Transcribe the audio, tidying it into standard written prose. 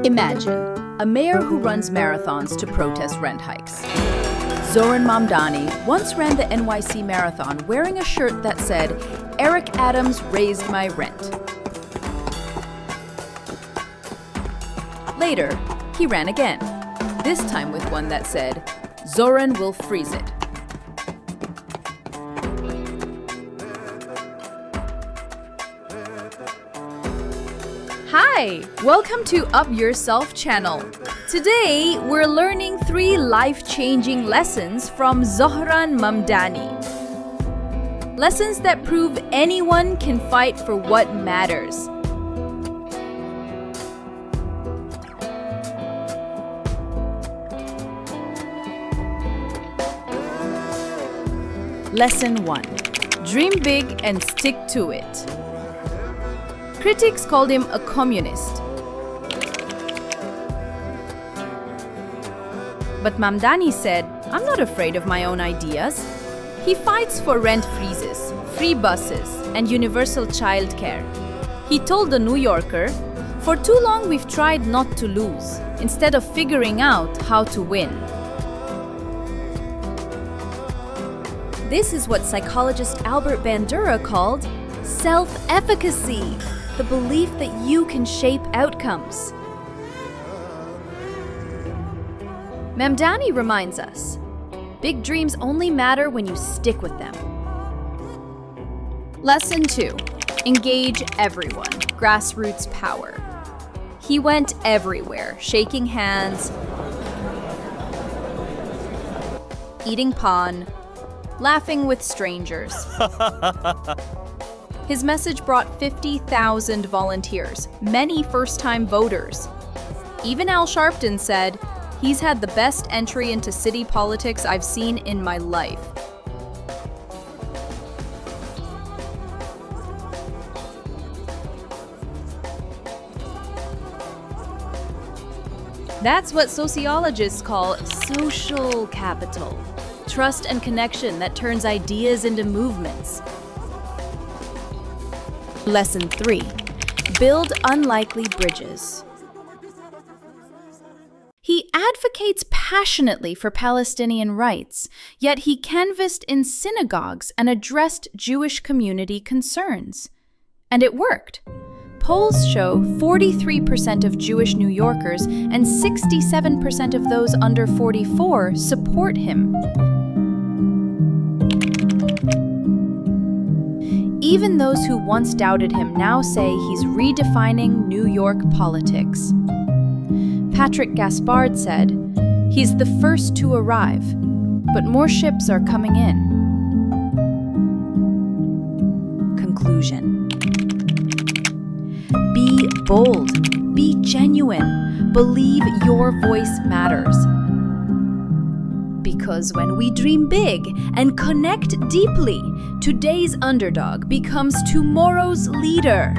Imagine a mayor who runs marathons to protest rent hikes. Zohran Mamdani once ran the NYC marathon wearing a shirt that said, "Eric Adams raised my rent." Later, he ran again, this time with one that said, "Zohran will freeze it." Hi, welcome to Up Yourself channel. Today, we're learning 3 life-changing lessons from Zohran Mamdani. Lessons that prove anyone can fight for what matters. Lesson 1. Dream big and stick to it. Critics called him a communist. But Mamdani said, "I'm not afraid of my own ideas." He fights for rent freezes, free buses, and universal childcare. He told The New Yorker, "For too long we've tried not to lose, instead of figuring out how to win." This is what psychologist Albert Bandura called self-efficacy, the belief that you can shape outcomes. Mamdani reminds us, big dreams only matter when you stick with them. Lesson 2. Engage everyone. Grassroots power. He went everywhere, shaking hands, eating pan, laughing with strangers. His message brought 50,000 volunteers, many first-time voters. Even Al Sharpton said, "He's had the best entry into city politics I've seen in my life." That's what sociologists call social capital. Trust and connection that turns ideas into movements. Lesson 3. Build unlikely bridges. He advocates passionately for Palestinian rights, yet he canvassed in synagogues and addressed Jewish community concerns. And it worked. Polls show 43% of Jewish New Yorkers and 67% of those under 44 support him. Even those who once doubted him now say he's redefining New York politics. Patrick Gaspard said, "He's the first to arrive, but more ships are coming in." Conclusion. Be bold, be genuine, believe your voice matters. Because when we dream big and connect deeply, today's underdog becomes tomorrow's leader.